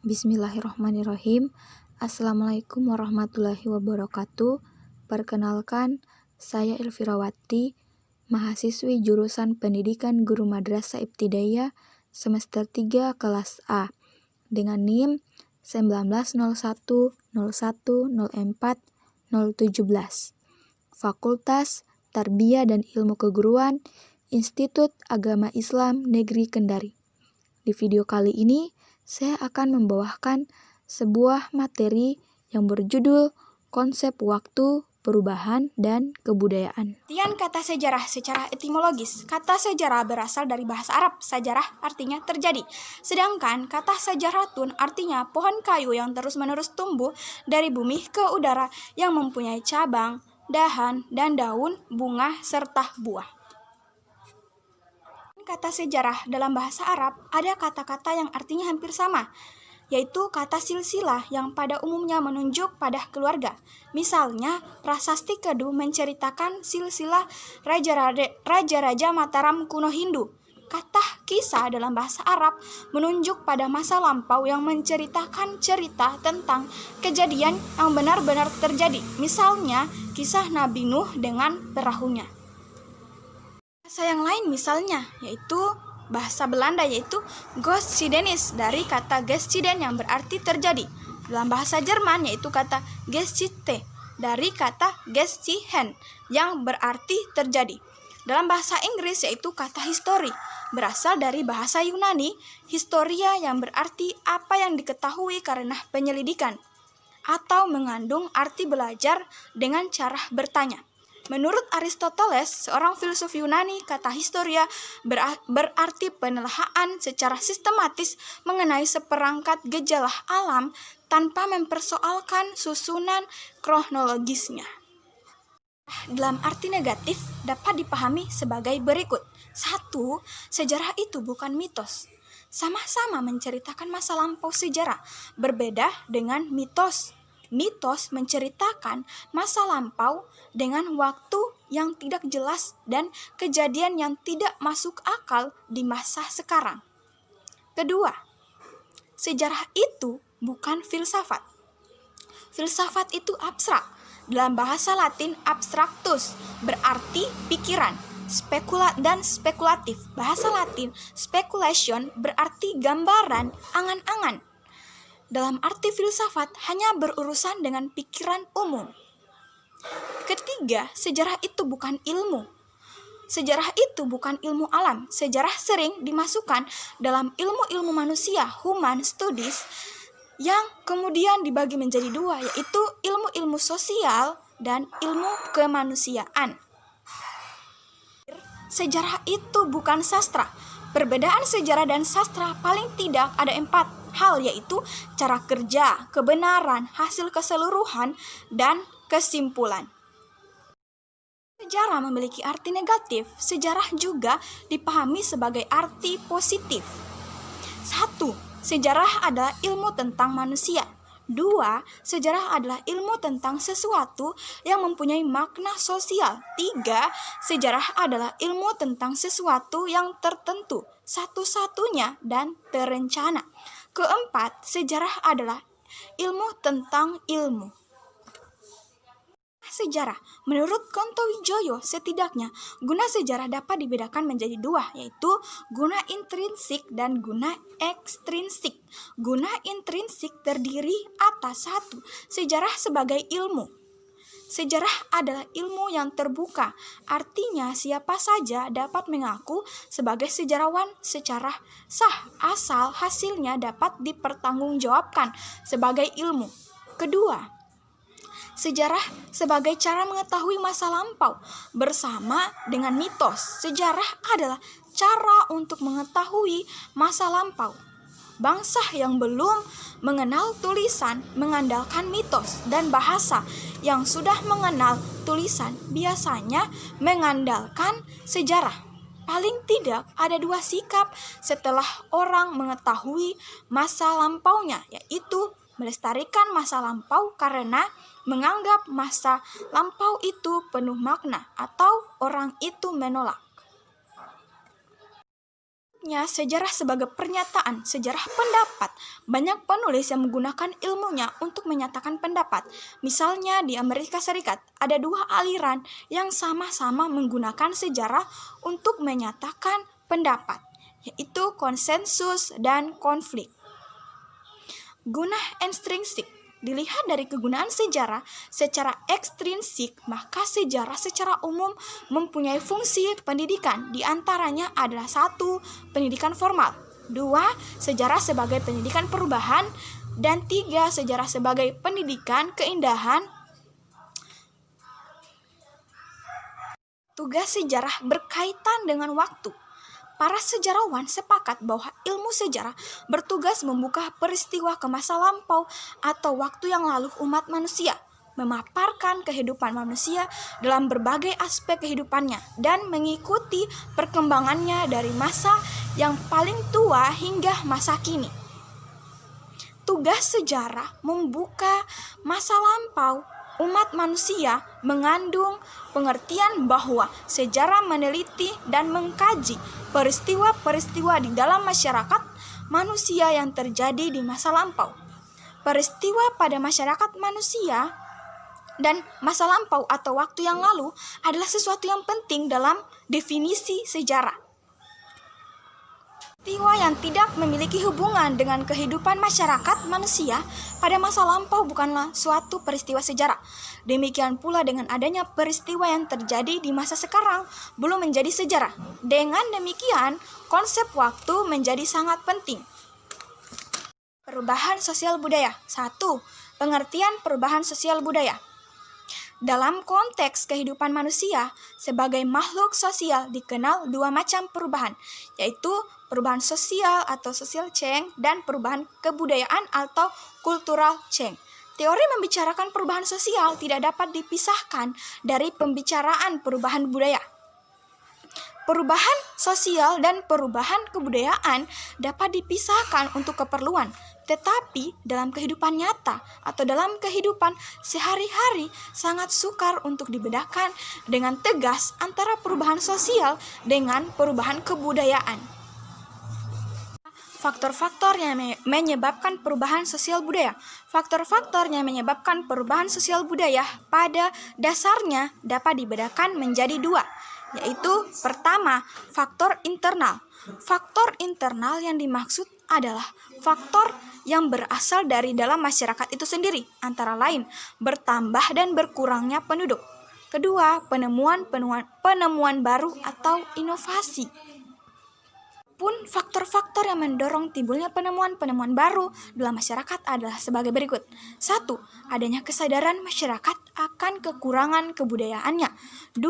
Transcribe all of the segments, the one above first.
Bismillahirrahmanirrahim. Assalamualaikum warahmatullahi wabarakatuh. Perkenalkan, saya Elvirawati, mahasiswi jurusan Pendidikan Guru Madrasah Ibtidaiyah semester 3 kelas A dengan NIM 19010104 Fakultas Tarbiyah dan Ilmu Keguruan, Institut Agama Islam Negeri Kendari. Di video kali ini, saya akan membawakan sebuah materi yang berjudul Konsep Waktu, Perubahan, dan Kebudayaan. Pengertian kata sejarah secara etimologis. Kata sejarah berasal dari bahasa Arab. Sejarah artinya terjadi. Sedangkan kata sejaratun artinya pohon kayu yang terus-menerus tumbuh dari bumi ke udara yang mempunyai cabang, dahan, dan daun, bunga, serta buah. Kata sejarah dalam bahasa Arab ada kata-kata yang artinya hampir sama, yaitu kata silsilah yang pada umumnya menunjuk pada keluarga. Misalnya, Prasasti Kedu menceritakan silsilah raja-raja Mataram kuno Hindu. Kata kisah dalam bahasa Arab menunjuk pada masa lampau yang menceritakan cerita tentang kejadian yang benar-benar terjadi. Misalnya, kisah Nabi Nuh dengan perahunya. Bahasa yang lain misalnya, yaitu bahasa Belanda, yaitu Geschiedenis dari kata Geschehen yang berarti terjadi. Dalam bahasa Jerman yaitu kata Geschichte dari kata Geschehen yang berarti terjadi. Dalam bahasa Inggris yaitu kata history berasal dari bahasa Yunani historia yang berarti apa yang diketahui karena penyelidikan atau mengandung arti belajar dengan cara bertanya. Menurut Aristoteles, seorang filsuf Yunani, kata historia berarti penelaahan secara sistematis mengenai seperangkat gejala alam tanpa mempersoalkan susunan kronologisnya. Dalam arti negatif dapat dipahami sebagai berikut. 1. Sejarah itu bukan mitos. Sama-sama menceritakan masa lampau sejarah, berbeda dengan mitos. Mitos menceritakan masa lampau dengan waktu yang tidak jelas dan kejadian yang tidak masuk akal di masa sekarang. Kedua, sejarah itu bukan filsafat. Filsafat itu abstrak. Dalam bahasa Latin, abstractus berarti pikiran, dan spekulatif. Bahasa Latin, speculation berarti gambaran, angan-angan. Dalam arti filsafat hanya berurusan dengan pikiran umum. Ketiga, sejarah itu bukan ilmu. Sejarah itu bukan ilmu alam. Sejarah sering dimasukkan dalam ilmu-ilmu manusia, human studies, yang kemudian dibagi menjadi dua, yaitu ilmu-ilmu sosial dan ilmu kemanusiaan. Sejarah itu bukan sastra. Perbedaan sejarah dan sastra paling tidak ada 4 hal, yaitu cara kerja, kebenaran, hasil keseluruhan, dan kesimpulan. Sejarah memiliki arti negatif, sejarah juga dipahami sebagai arti positif. 1. Sejarah adalah ilmu tentang manusia. 2. Sejarah adalah ilmu tentang sesuatu yang mempunyai makna sosial. 3. Sejarah adalah ilmu tentang sesuatu yang tertentu, satu-satunya dan terencana. Keempat, sejarah adalah ilmu tentang ilmu. Sejarah, menurut Kontowijoyo, setidaknya guna sejarah dapat dibedakan menjadi 2, yaitu guna intrinsik dan guna ekstrinsik. Guna intrinsik terdiri atas 1. Sejarah sebagai ilmu. Sejarah adalah ilmu yang terbuka, artinya siapa saja dapat mengaku sebagai sejarawan secara sah asal hasilnya dapat dipertanggungjawabkan sebagai ilmu. Kedua, sejarah sebagai cara mengetahui masa lampau bersama dengan mitos. Sejarah adalah cara untuk mengetahui masa lampau. Bangsa yang belum mengenal tulisan mengandalkan mitos, dan bahasa yang sudah mengenal tulisan biasanya mengandalkan sejarah. Paling tidak ada 2 sikap setelah orang mengetahui masa lampaunya, yaitu melestarikan masa lampau karena menganggap masa lampau itu penuh makna, atau orang itu menolak. Sejarah sebagai pernyataan, sejarah pendapat, Banyak penulis yang menggunakan ilmunya untuk menyatakan pendapat. Misalnya di Amerika Serikat, ada dua aliran yang sama-sama menggunakan sejarah untuk menyatakan pendapat, yaitu konsensus dan konflik. Guna ekstrinsik. Dilihat dari kegunaan sejarah secara ekstrinsik, maka sejarah secara umum mempunyai fungsi pendidikan. Di antaranya adalah 1. Pendidikan formal, 2. Sejarah sebagai pendidikan perubahan, dan 3. Sejarah sebagai pendidikan keindahan. Tugas sejarah berkaitan dengan waktu. Para sejarawan sepakat bahwa ilmu sejarah bertugas membuka peristiwa ke masa lampau atau waktu yang lalu umat manusia, memaparkan kehidupan manusia dalam berbagai aspek kehidupannya, dan mengikuti perkembangannya dari masa yang paling tua hingga masa kini. Tugas sejarah membuka masa lampau umat manusia mengandung pengertian bahwa sejarah meneliti dan mengkaji peristiwa-peristiwa di dalam masyarakat manusia yang terjadi di masa lampau. Peristiwa pada masyarakat manusia dan masa lampau atau waktu yang lalu adalah sesuatu yang penting dalam definisi sejarah. Peristiwa yang tidak memiliki hubungan dengan kehidupan masyarakat manusia pada masa lampau bukanlah suatu peristiwa sejarah. Demikian pula dengan adanya peristiwa yang terjadi di masa sekarang belum menjadi sejarah. Dengan demikian, konsep waktu menjadi sangat penting. Perubahan sosial budaya. 1. Pengertian perubahan sosial budaya. Dalam konteks kehidupan manusia, sebagai makhluk sosial dikenal dua macam perubahan, yaitu perubahan sosial atau social change dan perubahan kebudayaan atau cultural change. Teori membicarakan perubahan sosial tidak dapat dipisahkan dari pembicaraan perubahan budaya. Perubahan sosial dan perubahan kebudayaan dapat dipisahkan untuk keperluan, tetapi dalam kehidupan nyata atau dalam kehidupan sehari-hari sangat sukar untuk dibedakan dengan tegas antara perubahan sosial dengan perubahan kebudayaan. Faktor-faktor yang menyebabkan perubahan sosial budaya. Faktor-faktor yang menyebabkan perubahan sosial budaya pada dasarnya dapat dibedakan menjadi dua, yaitu pertama, faktor internal. Faktor internal yang dimaksud adalah faktor yang berasal dari dalam masyarakat itu sendiri, antara lain bertambah dan berkurangnya penduduk. Kedua, penemuan baru atau inovasi. Pun faktor-faktor yang mendorong timbulnya penemuan-penemuan baru dalam masyarakat adalah sebagai berikut. 1. Adanya kesadaran masyarakat akan kekurangan kebudayaannya. 2.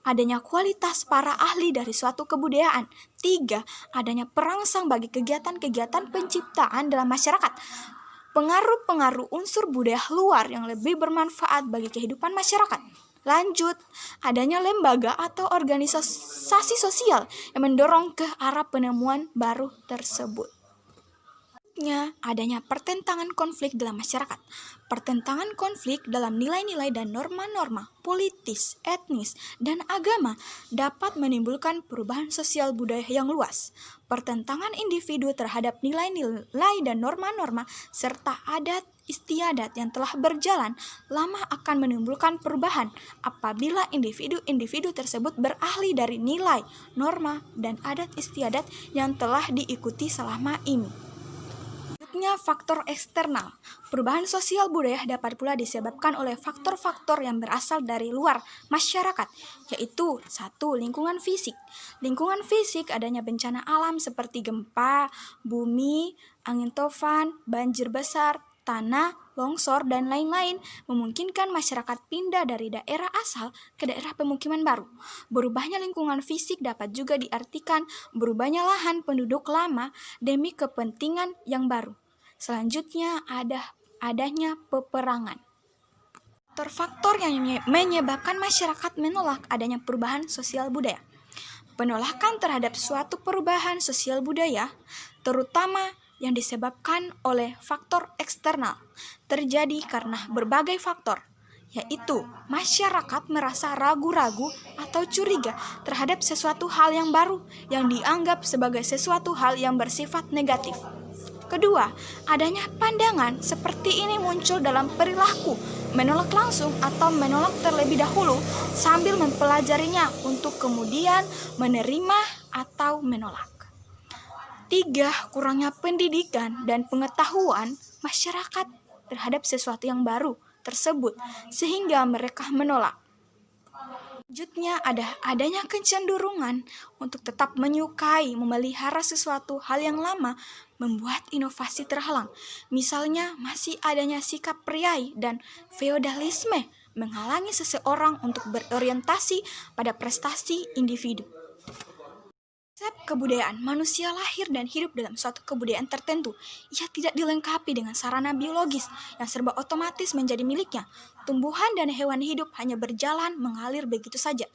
Adanya kualitas para ahli dari suatu kebudayaan. 3. Adanya perangsang bagi kegiatan-kegiatan penciptaan dalam masyarakat. Pengaruh-pengaruh unsur budaya luar yang lebih bermanfaat bagi kehidupan masyarakat. Lanjut, adanya lembaga atau organisasi sosial yang mendorong ke arah penemuan baru tersebut. Adanya pertentangan konflik dalam masyarakat. Pertentangan konflik dalam nilai-nilai dan norma-norma politis, etnis, dan agama dapat menimbulkan perubahan sosial budaya yang luas. Pertentangan individu terhadap nilai-nilai dan norma-norma serta adat istiadat yang telah berjalan lama akan menimbulkan perubahan apabila individu-individu tersebut berahli dari nilai, norma, dan adat istiadat yang telah diikuti selama ini. Faktor eksternal. Perubahan sosial budaya dapat pula disebabkan oleh faktor-faktor yang berasal dari luar masyarakat, yaitu 1. Lingkungan fisik. Lingkungan fisik adanya bencana alam seperti gempa, bumi, angin topan, banjir besar, tanah, longsor, dan lain-lain memungkinkan masyarakat pindah dari daerah asal ke daerah pemukiman baru. Berubahnya lingkungan fisik dapat juga diartikan berubahnya lahan penduduk lama demi kepentingan yang baru. Selanjutnya adanya peperangan. Faktor yang menyebabkan masyarakat menolak adanya perubahan sosial budaya. Penolakan terhadap suatu perubahan sosial budaya, terutama yang disebabkan oleh faktor eksternal, terjadi karena berbagai faktor, yaitu masyarakat merasa ragu-ragu atau curiga terhadap sesuatu hal yang baru yang dianggap sebagai sesuatu hal yang bersifat negatif. Kedua, adanya pandangan seperti ini muncul dalam perilaku menolak langsung atau menolak terlebih dahulu sambil mempelajarinya untuk kemudian menerima atau menolak. Tiga, kurangnya pendidikan dan pengetahuan masyarakat terhadap sesuatu yang baru tersebut sehingga mereka menolak. Selanjutnya adanya kecenderungan untuk tetap menyukai, memelihara sesuatu hal yang lama membuat inovasi terhalang. Misalnya masih adanya sikap priai dan feodalisme menghalangi seseorang untuk berorientasi pada prestasi individu. Konsep kebudayaan, manusia lahir dan hidup dalam suatu kebudayaan tertentu. Ia tidak dilengkapi dengan sarana biologis yang serba otomatis menjadi miliknya. Tumbuhan dan hewan hidup hanya berjalan mengalir begitu saja.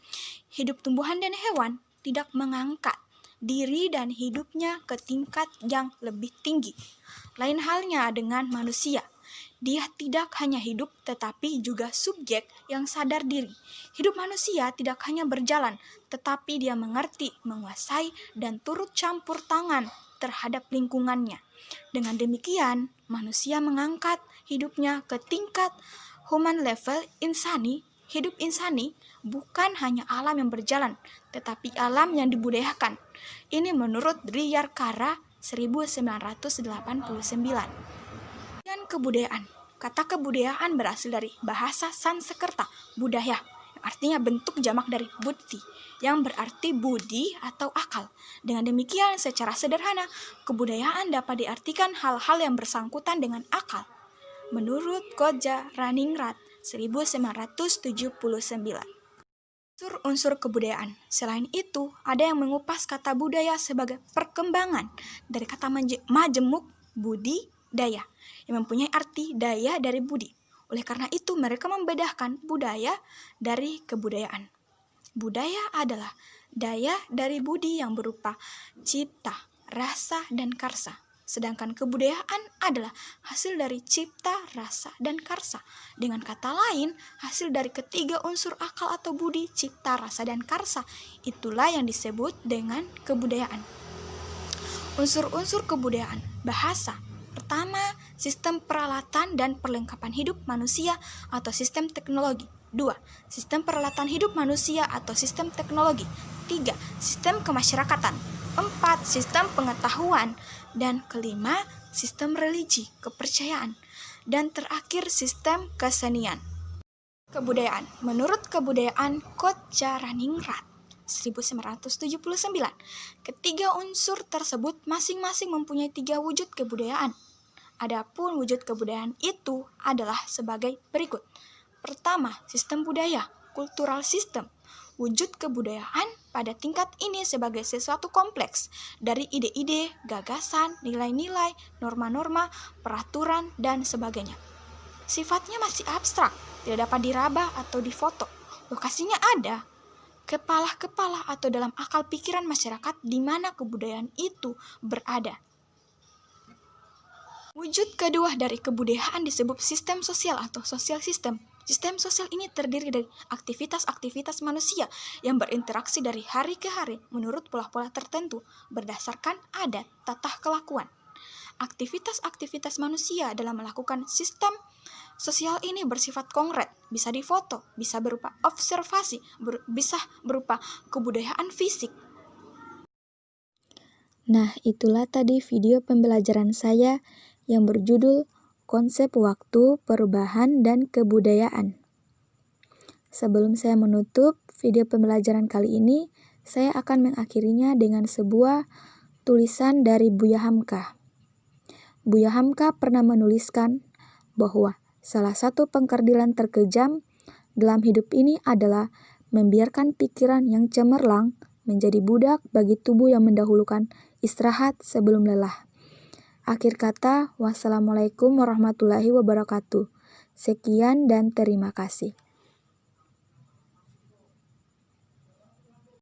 Hidup tumbuhan dan hewan tidak mengangkat diri dan hidupnya ke tingkat yang lebih tinggi. Lain halnya dengan manusia. Dia tidak hanya hidup tetapi juga subjek yang sadar diri. Hidup manusia tidak hanya berjalan, tetapi dia mengerti, menguasai, dan turut campur tangan terhadap lingkungannya. Dengan demikian, manusia mengangkat hidupnya ke tingkat human level insani. Hidup insani bukan hanya alam yang berjalan, tetapi alam yang dibudayakan. Ini menurut Riyarkara 1989. Kebudayaan. Kata kebudayaan berasal dari bahasa Sanskerta, budaya, yang artinya bentuk jamak dari buddhi, yang berarti budi atau akal. Dengan demikian, secara sederhana, kebudayaan dapat diartikan hal-hal yang bersangkutan dengan akal. Menurut Koja Raningrat 1979. Unsur-unsur kebudayaan. Selain itu, ada yang mengupas kata budaya sebagai perkembangan dari kata majemuk budi daya yang mempunyai arti daya dari budi. Oleh karena itu, mereka membedakan budaya dari kebudayaan. Budaya adalah daya dari budi yang berupa cipta, rasa, dan karsa. Sedangkan kebudayaan adalah hasil dari cipta, rasa, dan karsa. Dengan kata lain, hasil dari ketiga unsur akal atau budi, cipta, rasa, dan karsa. Itulah yang disebut dengan kebudayaan. Unsur-unsur kebudayaan. Bahasa. Pertama, sistem peralatan dan perlengkapan hidup manusia atau sistem teknologi. 2. Sistem peralatan hidup manusia atau sistem teknologi. 3. Sistem kemasyarakatan. 4. Sistem pengetahuan. Dan kelima, sistem religi, kepercayaan. Dan terakhir, sistem kesenian. Kebudayaan. Menurut kebudayaan Koja Raningrat 1979, ketiga unsur tersebut masing-masing mempunyai 3 wujud kebudayaan. Adapun wujud kebudayaan itu adalah sebagai berikut. Pertama, sistem budaya, cultural system. Wujud kebudayaan pada tingkat ini sebagai sesuatu kompleks dari ide-ide, gagasan, nilai-nilai, norma-norma, peraturan, dan sebagainya. Sifatnya masih abstrak, tidak dapat diraba atau difoto. Lokasinya ada, kepala-kepala atau dalam akal pikiran masyarakat di mana kebudayaan itu berada. Wujud kedua dari kebudayaan disebut sistem sosial atau social system. Sistem sosial ini terdiri dari aktivitas-aktivitas manusia yang berinteraksi dari hari ke hari menurut pola-pola tertentu berdasarkan adat, tata kelakuan. Aktivitas-aktivitas manusia dalam melakukan sistem sosial ini bersifat konkret, bisa difoto, bisa berupa observasi, bisa berupa kebudayaan fisik. Nah, itulah tadi video pembelajaran saya yang berjudul Konsep Waktu, Perubahan, dan Kebudayaan. Sebelum saya menutup video pembelajaran kali ini, saya akan mengakhirinya dengan sebuah tulisan dari Buya Hamka. Buya Hamka pernah menuliskan bahwa salah satu pengkerdilan terkejam dalam hidup ini adalah membiarkan pikiran yang cemerlang menjadi budak bagi tubuh yang mendahulukan istirahat sebelum lelah. Akhir kata, wassalamualaikum warahmatullahi wabarakatuh. Sekian dan terima kasih.